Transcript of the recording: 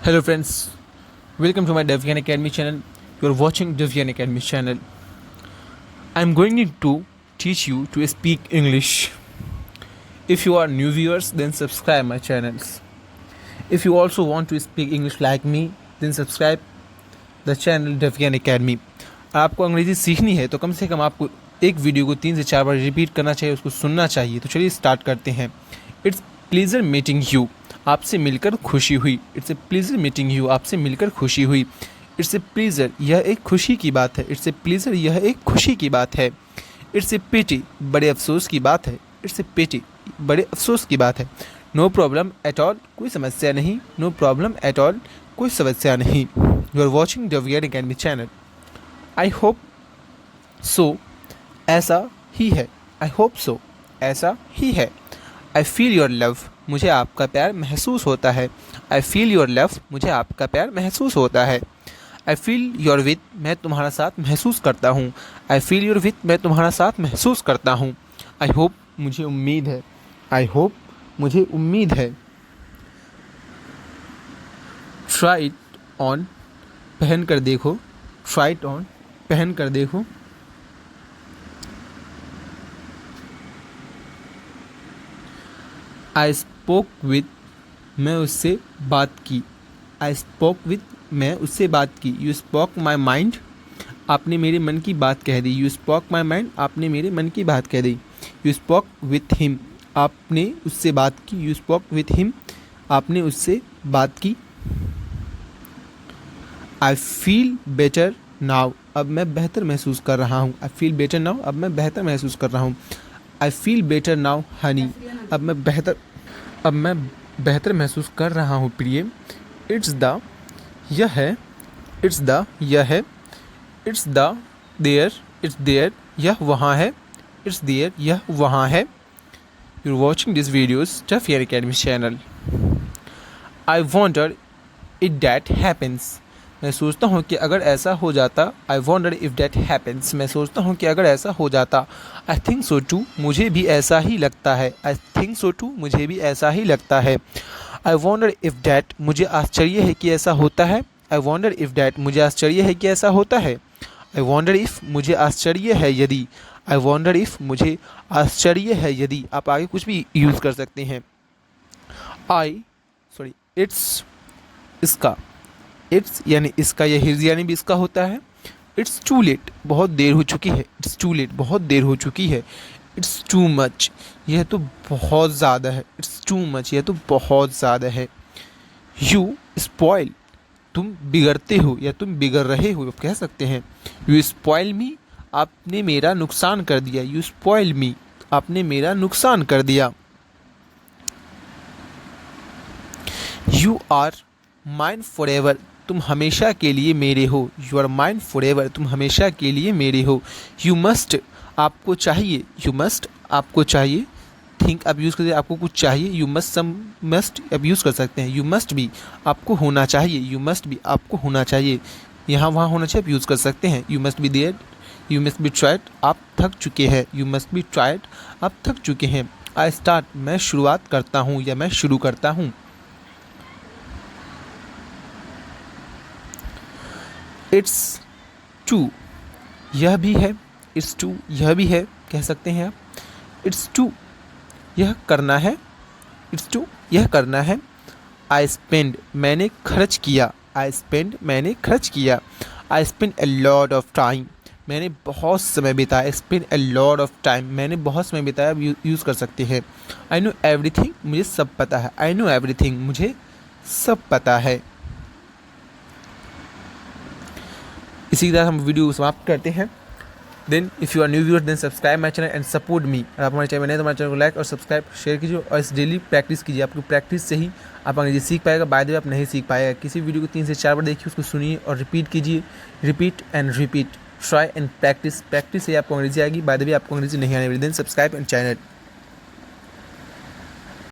Hello friends, welcome to my Devian Academy channel. You are watching Devian Academy channel. I am going to teach you to speak English. If you are new viewers, then subscribe my channels. If you also want to speak English like me, then subscribe the channel Devian Academy. आपको अंग्रेजी सीखनी है तो कम से कम आपको एक video को 3 से 4 बार रिपीट करना चाहिए, उसको सुनना चाहिए। तो चलिए स्टार्ट करते हैं। इट्स प्लेजर मीटिंग यू, आपसे मिलकर खुशी हुई। It's a pleasure meeting you, आपसे मिलकर खुशी हुई। इट्स ए प्लेजर, यह एक खुशी की बात है। इट्स ए प्लेजर, यह एक खुशी की बात है। इट्स ए पिटी, बड़े अफसोस की बात है। इट्स ए पिटी, बड़े अफसोस की बात है। नो प्रॉब्लम एट ऑल, कोई समस्या नहीं। नो प्रॉब्लम एट ऑल, कोई समस्या नहीं। You are watching Devian Academy channel. I hope so, ऐसा ही है। आई होप सो, ऐसा ही है। आई फील योर लव, मुझे आपका प्यार महसूस होता है। आई फील योर लव, मुझे आपका प्यार महसूस होता है। आई फील योर विथ, मैं तुम्हारा साथ महसूस करता हूँ। आई फील योर विथ, मैं तुम्हारा साथ महसूस करता हूँ। आई होप, मुझे उम्मीद है। आई होप, मुझे उम्मीद है। ट्राई इट ऑन, पहन कर देखो। ट्राई इट ऑन, पहन कर देखो। आई स्पोक विथ, मैं उससे बात की। आई स्पोक विथ, मैं उससे बात की। यू स्पोक माई माइंड, आपने मेरे मन की बात कह दी। यू स्पोक माई माइंड, आपने मेरे मन की बात कह दी। यू स्पोक विथ हिम, आपने उससे बात की। यू स्पोक विथ हिम, आपने उससे बात की। आई फील बेटर नाउ, अब मैं बेहतर महसूस कर रहा हूँ। आई फील बेटर नाउ, अब मैं बेहतर महसूस कर रहा हूँ। I feel better now Honey, अब मैं बेहतर महसूस कर रहा हूँ प्रिय। इट्स द, यह है। इट्स द, यह है। It's the there, it's there, यह वहाँ है। इट्स देयर, यह वहाँ है। You are watching this videos Devian Academy channel. I wonder it that happens, मैं सोचता हूँ कि अगर ऐसा हो जाता। I wonder if that happens, मैं सोचता हूँ कि अगर ऐसा हो जाता। आई थिंक सो टू, मुझे भी ऐसा ही लगता है। आई थिंक सो टू, मुझे भी ऐसा ही लगता है। आई वॉन्डर इफ़ डैट, मुझे आश्चर्य है कि ऐसा होता है। आई वॉन्डर इफ़ डैट, मुझे आश्चर्य है कि ऐसा होता है। आई वॉन्डर इफ़, मुझे आश्चर्य है यदि। आई वॉन्डर इफ़, मुझे आश्चर्य है यदि। आप आगे कुछ भी यूज़ कर सकते हैं। इट्स, इसका। इट्स यानी इसका, या हिज यानी भी इसका होता है। इट्स टू लेट, बहुत देर हो चुकी है। इट्स टू लेट, बहुत देर हो चुकी है। इट्स टू मच, यह तो बहुत ज़्यादा है। इट्स टू मच, यह तो बहुत ज़्यादा है। यू स्पॉइल, तुम बिगड़ते हो या तुम बिगड़ रहे हो, आप कह सकते हैं। यू स्पॉइल मी, आपने मेरा नुकसान कर दिया। यू स्पॉइल मी, आपने मेरा नुकसान कर दिया। You are mine for ever, तुम हमेशा के लिए मेरे हो। You are mine for ever, तुम हमेशा के लिए मेरे हो। यू मस्ट, आपको चाहिए। यू मस्ट, आपको चाहिए। थिंक आप यूज़ करते हैं, आपको कुछ चाहिए। यू मस्ट, सम मस्ट आप यूज़ कर सकते हैं। यू मस्ट बी, आपको होना चाहिए। यू मस्ट बी, आपको होना चाहिए। यहाँ वहाँ होना चाहिए, आप यूज़ कर सकते हैं। You must be there, you must be tired, आप थक चुके हैं। यू मस्ट बी ट्राइड, आप थक चुके हैं। आई स्टार्ट, मैं शुरुआत करता हूँ या मैं शुरू करता हूँ। इट्स टू, यह भी है। इट्स टू, यह भी है, कह सकते हैं आप। इट्स टू, यह करना है। इट्स टू, यह करना है। आई स्पेंड, मैंने खर्च किया। आई स्पेंड, मैंने खर्च किया। I spend a lot of time, मैंने बहुत समय बिताया। Spend a lot of time, मैंने बहुत समय बिताया, यूज़ कर सकते हैं। आई नो एवरीथिंग, मुझे सब पता है। आई नो एवरीथिंग, मुझे सब पता है। इसी तरह हम वीडियो समाप्त करते हैं। Then if you are new viewer then subscribe my channel and support me. और आप हमारे चैनल में नए तो हमारे चैनल को लाइक और सब्सक्राइब शेयर कीजिए और इस डेली प्रैक्टिस कीजिए। आपकी प्रैक्टिस से ही आप अंग्रेजी सीख पाएगा। बाय द वे आप नहीं सीख पाएगा। किसी वीडियो को 3 से 4 बार देखिए, उसको सुनिए और रिपीट कीजिए। Repeat and repeat, try and practice. Practice से आपको अंग्रेजी आएगी। बाय द वे आपको अंग्रेजी नहीं आने वाली। Then subscribe and channel.